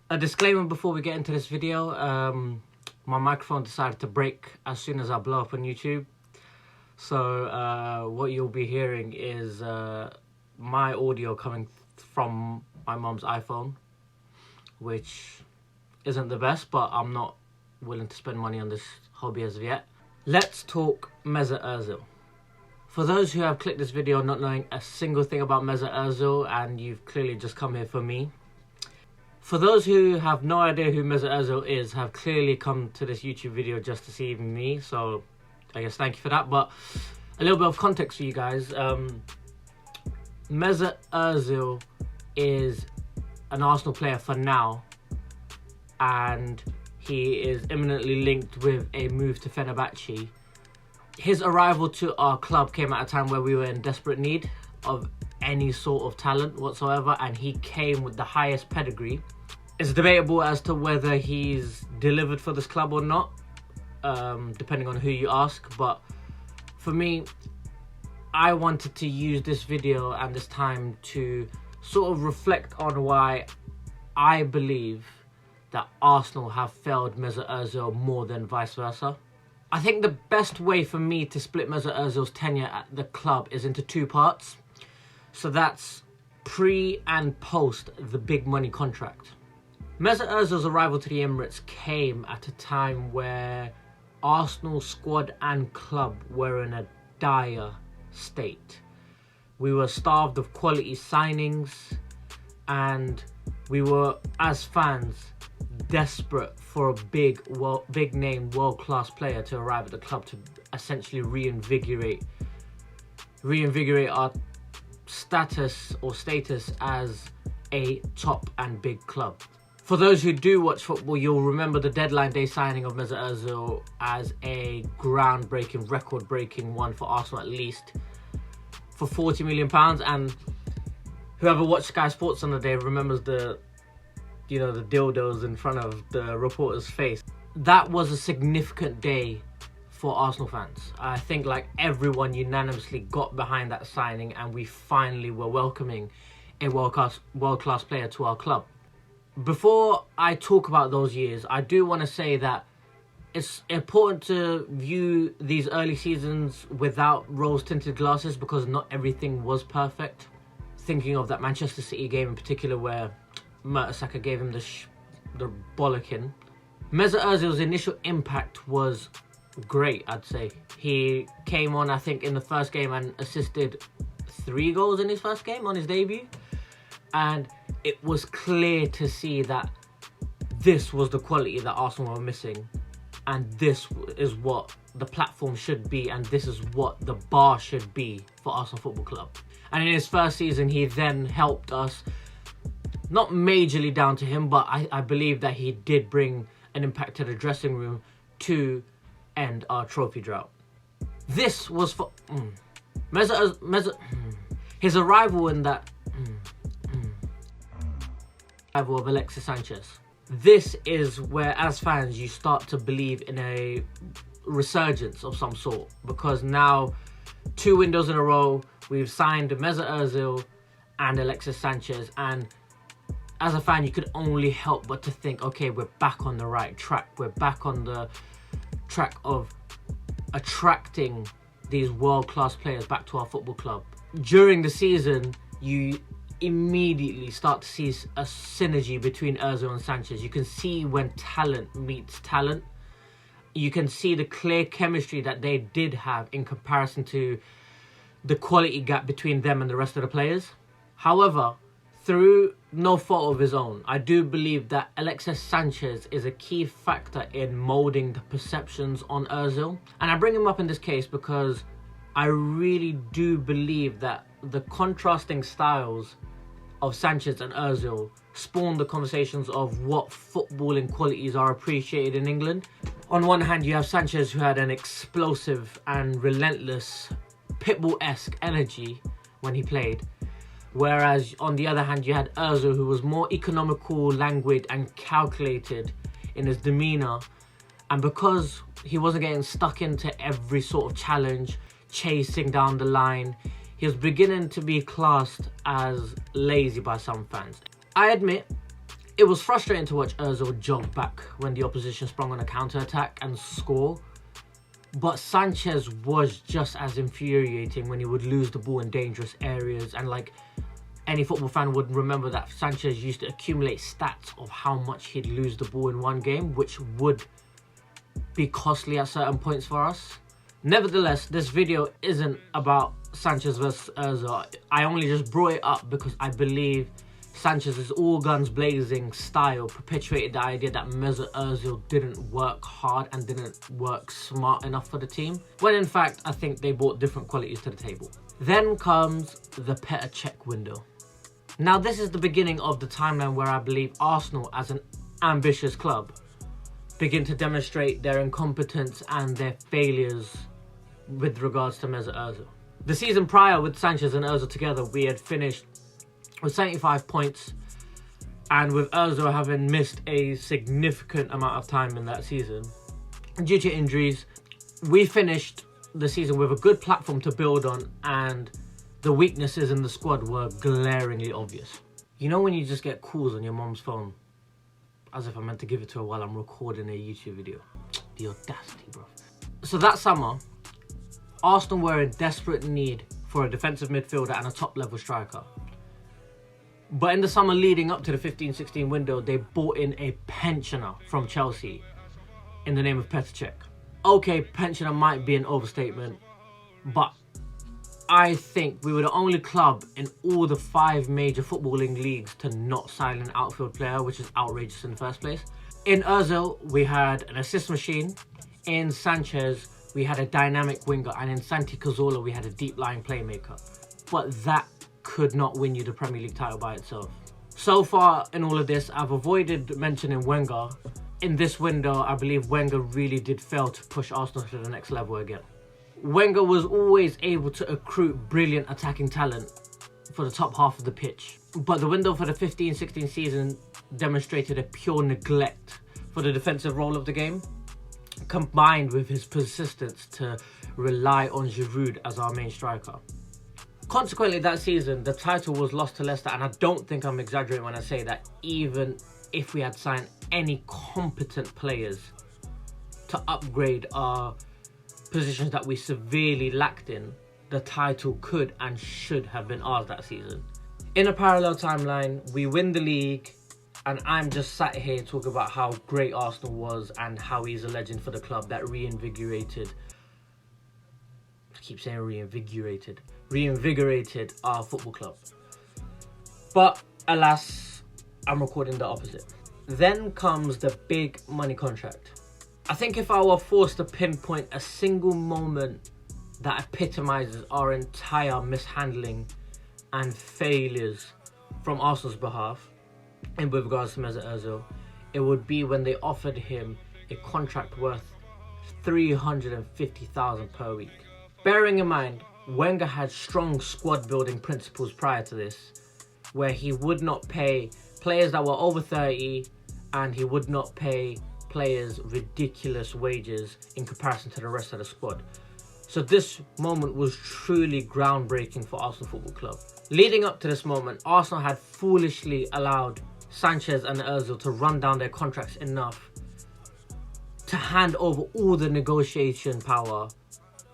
A disclaimer before we get into this video. My microphone decided to break as soon as I blow up on YouTube. So what you'll be hearing is my audio coming from my mom's iPhone, which isn't the best, but I'm not willing to spend money on this hobby as of yet. Let's talk Mesut Ozil. For those who have clicked this video not knowing a single thing about Mesut Ozil, and you've clearly just come here for me. For those who have no idea who Mesut Ozil is, have clearly come to this YouTube video just to see me, so I guess thank you for that. But a little bit of context for you guys. Mesut Ozil is an Arsenal player for now, and he is imminently linked with a move to Fenerbahce. His arrival to our club came at a time where we were in desperate need of any sort of talent whatsoever, and he came with the highest pedigree. It's debatable as to whether he's delivered for this club or not, depending on who you ask, but for me, I wanted to use this video and this time to sort of reflect on why I believe that Arsenal have failed Mesut Ozil more than vice versa. I think the best way for me to split Mesut Ozil's tenure at the club is into two parts. So that's pre and post the big money contract. Mesut Ozil's arrival to the Emirates came at a time where Arsenal squad and club were in a dire state. We were starved of quality signings, and we were, as fans, desperate for a big name, world-class player to arrive at the club to essentially reinvigorate our status as a top and big club. For those who do watch football, you'll remember the deadline day signing of Mesut Ozil as a groundbreaking, record-breaking one for Arsenal at least, for £40 million. And whoever watched Sky Sports on the day remembers the dildos in front of the reporter's face. That was a significant day for Arsenal fans. I think like everyone unanimously got behind that signing, and we finally were welcoming a world-class player to our club. Before I talk about those years, I do want to say that it's important to view these early seasons without rose-tinted glasses, because not everything was perfect. Thinking of that Manchester City game in particular where Mertesacker gave him the bollocking. Mesut Ozil's initial impact was great, I'd say. He came on, I think, in the first game and assisted 3 goals in his first game on his debut. And it was clear to see that this was the quality that Arsenal were missing. And this is what the platform should be, and this is what the bar should be for Arsenal Football Club. And in his first season, he then helped us, not majorly down to him, but I believe that he did bring an impact to the dressing room to end our trophy drought. This was for his arrival in that arrival of Alexis Sanchez. This is where, as fans, you start to believe in a resurgence of some sort, because now 2 windows in a row we've signed Mesut Ozil and Alexis Sanchez, and as a fan you could only help but to think, okay, we're back on the right track. We're back on the track of attracting these world-class players back to our football club. During the season, you immediately start to see a synergy between Ozil and Sanchez. You can see when talent meets talent. You can see the clear chemistry that they did have in comparison to the quality gap between them and the rest of the players. However, through no fault of his own, I do believe that Alexis Sanchez is a key factor in moulding the perceptions on Ozil. And I bring him up in this case because I really do believe that the contrasting styles of Sanchez and Ozil spawned the conversations of what footballing qualities are appreciated in England. On one hand, you have Sanchez, who had an explosive and relentless Pitbull-esque energy when he played. Whereas on the other hand, you had Ozil, who was more economical, languid and calculated in his demeanour. And because he wasn't getting stuck into every sort of challenge, chasing down the line, he was beginning to be classed as lazy by some fans. I admit, It was frustrating to watch Ozil jog back when the opposition sprung on a counter-attack and score. But Sanchez was just as infuriating when he would lose the ball in dangerous areas. And like any football fan would remember that Sanchez used to accumulate stats of how much he'd lose the ball in one game, which would be costly at certain points for us. Nevertheless, this video isn't about Sanchez versus Ozil. I only just brought it up because I believe Sanchez's all guns blazing style perpetuated the idea that Mesut Ozil didn't work hard and didn't work smart enough for the team, when in fact I think they brought different qualities to the table. Then comes the Petr Cech window. Now this is the beginning of the timeline where I believe Arsenal, as an ambitious club, begin to demonstrate their incompetence and their failures with regards to Mesut Ozil. The season prior, with Sanchez and Ozil together, we had finished with 75 points, and with Ozil having missed a significant amount of time in that season due to injuries, we finished the season with a good platform to build on, and the weaknesses in the squad were glaringly obvious. You know when you just get calls on your mom's phone, as if I meant to give it to her while I'm recording a YouTube video? The audacity, bro. So that summer, Arsenal were in desperate need for a defensive midfielder and a top-level striker. But in the summer leading up to the 15-16 window, they bought in a pensioner from Chelsea in the name of Petr Cech. Okay, pensioner might be an overstatement, but I think we were the only club in all the 5 major footballing leagues to not sign an outfield player, which is outrageous in the first place. In Ozil, we had an assist machine. In Sanchez, we had a dynamic winger. And in Santi Cazorla, we had a deep-lying playmaker. But that could not win you the Premier League title by itself. So far in all of this, I've avoided mentioning Wenger. In this window, I believe Wenger really did fail to push Arsenal to the next level again. Wenger was always able to accrue brilliant attacking talent for the top half of the pitch. But the window for the 15-16 season demonstrated a pure neglect for the defensive role of the game, combined with his persistence to rely on Giroud as our main striker. Consequently, that season, the title was lost to Leicester, and I don't think I'm exaggerating when I say that even if we had signed any competent players to upgrade our positions that we severely lacked in, the title could and should have been ours that season. In a parallel timeline, we win the league, and I'm just sat here talking about how great Arsenal was and how he's a legend for the club that reinvigorated our football club. But alas, I'm recording the opposite. Then comes the big money contract. I think if I were forced to pinpoint a single moment that epitomizes our entire mishandling and failures from Arsenal's behalf, and with regards to Mesut Ozil, it would be when they offered him a contract worth $350,000 per week. Bearing in mind, Wenger had strong squad building principles prior to this, where he would not pay players that were over 30 and he would not pay players ridiculous wages in comparison to the rest of the squad. So this moment was truly groundbreaking for Arsenal Football Club. Leading up to this moment, Arsenal had foolishly allowed Sanchez and Ozil to run down their contracts enough to hand over all the negotiation power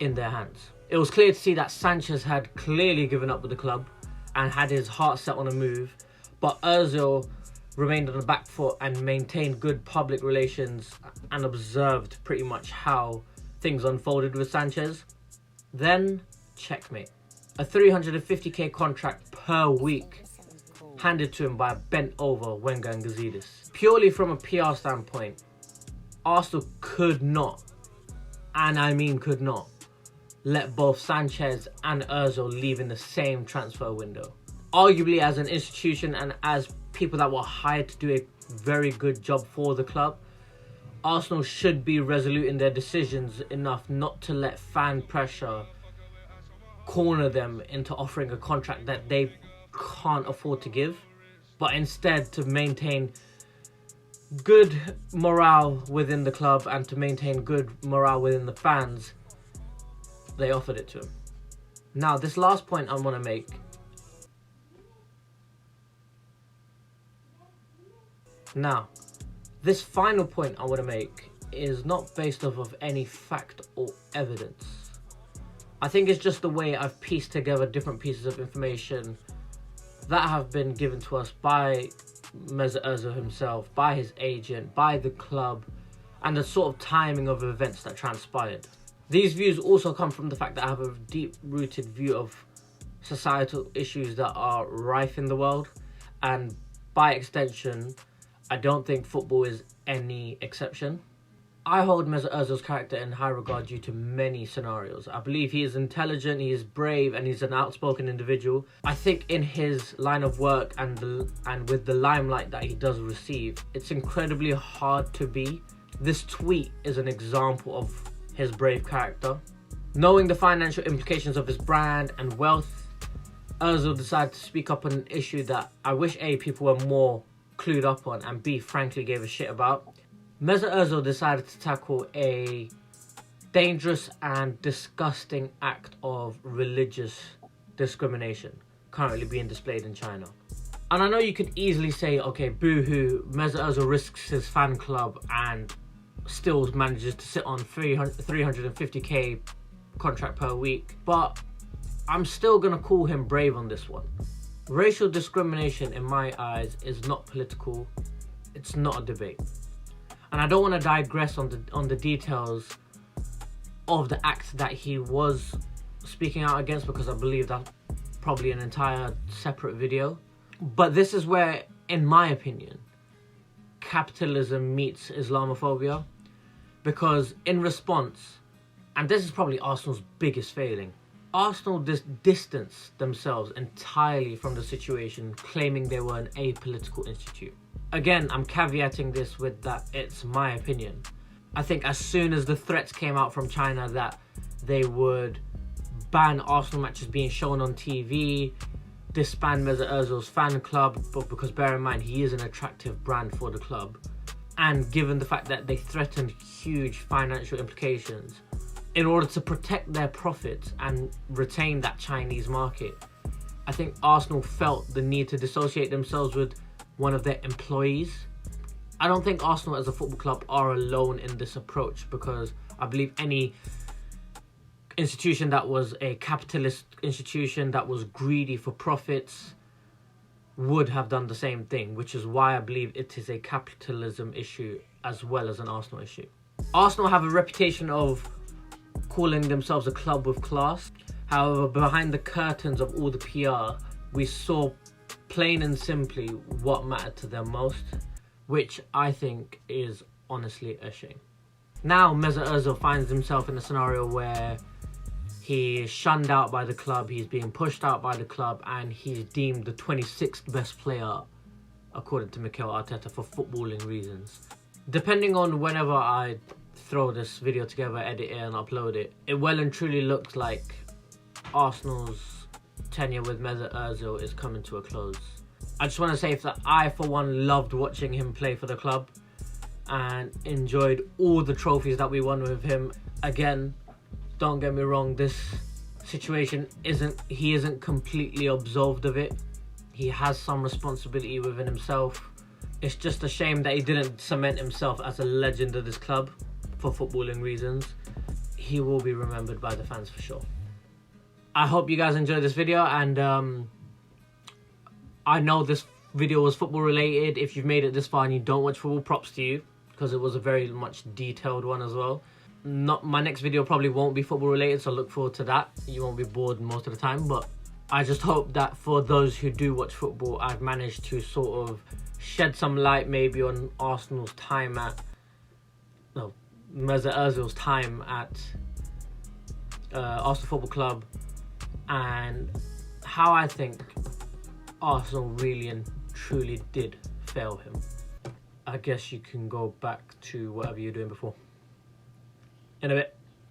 in their hands. It was clear to see that Sanchez had clearly given up with the club and had his heart set on a move, but Ozil remained on the back foot and maintained good public relations and observed pretty much how things unfolded with Sanchez. Then, checkmate. A $350k contract per week handed to him by a bent over Wenger and Gazidis. Purely from a PR standpoint, Arsenal could not, and I mean could not, let both Sanchez and Ozil leave in the same transfer window. Arguably, as an institution and as people that were hired to do a very good job for the club, Arsenal should be resolute in their decisions enough not to let fan pressure corner them into offering a contract that they can't afford to give, but instead to maintain good morale within the club and to maintain good morale within the fans, they offered it to him. Now, this last point I want to make Now, this final point I want to make is not based off of any fact or evidence. I think it's just the way I've pieced together different pieces of information that have been given to us by Mesut Ozil himself, by his agent, by the club, and the sort of timing of events that transpired. These views also come from the fact that I have a deep-rooted view of societal issues that are rife in the world, and by extension, I don't think football is any exception. I hold Mesut Ozil's character in high regard due to many scenarios. I believe he is intelligent, he is brave, and he's an outspoken individual. I think in his line of work and with the limelight that he does receive, it's incredibly hard to be. This tweet is an example of his brave character. Knowing the financial implications of his brand and wealth, Ozil decided to speak up on an issue that I wish A, people were more clued up on, and B, frankly gave a shit about. Mesut Ozil decided to tackle a dangerous and disgusting act of religious discrimination currently being displayed in China. And I know you could easily say, okay, boo-hoo, Mesut Ozil risks his fan club and still manages to sit on 350k contract per week, but I'm still going to call him brave on this one. Racial discrimination, in my eyes, is not political. It's not a debate. And I don't want to digress on the details of the act that he was speaking out against, because I believe that's probably an entire separate video. But this is where, in my opinion, capitalism meets Islamophobia. Because in response, and this is probably Arsenal's biggest failing, Arsenal distanced themselves entirely from the situation, claiming they were an apolitical institute. Again, I'm caveating this with that it's my opinion. I think as soon as the threats came out from China that they would ban Arsenal matches being shown on TV, disband Mesut Ozil's fan club, but because bear in mind he is an attractive brand for the club, and given the fact that they threatened huge financial implications in order to protect their profits and retain that Chinese market, I think Arsenal felt the need to dissociate themselves with one of their employees. I don't think Arsenal as a football club are alone in this approach, because I believe any institution that was a capitalist institution that was greedy for profits would have done the same thing, which is why I believe it is a capitalism issue as well as an Arsenal issue. Arsenal have a reputation of calling themselves a club with class. However, behind the curtains of all the PR, we saw plain and simply what mattered to them most, which I think is honestly a shame. Now Mesut Ozil finds himself in a scenario where he is shunned out by the club, he's being pushed out by the club, and he's deemed the 26th best player according to Mikel Arteta for footballing reasons. Depending on whenever I throw this video together, edit it and upload it, it well and truly looks like Arsenal's tenure with Mesut Ozil is coming to a close. I just want to say that I, for one, loved watching him play for the club and enjoyed all the trophies that we won with him. Again, don't get me wrong, this situation he isn't completely absolved of it. He has some responsibility within himself. It's just a shame that he didn't cement himself as a legend of this club for footballing reasons. He will be remembered by the fans for sure. I hope you guys enjoyed this video, and I know this video was football related. If you've made it this far and you don't watch football, props to you, because it was a very much detailed one as well. My next video probably won't be football related, so look forward to that. You won't be bored most of the time, but I just hope that for those who do watch football, I've managed to sort of shed some light maybe on Arsenal's time at Mesut Ozil's time at Arsenal Football Club, and how I think Arsenal really and truly did fail him. I guess you can go back to whatever you're doing before. In a bit.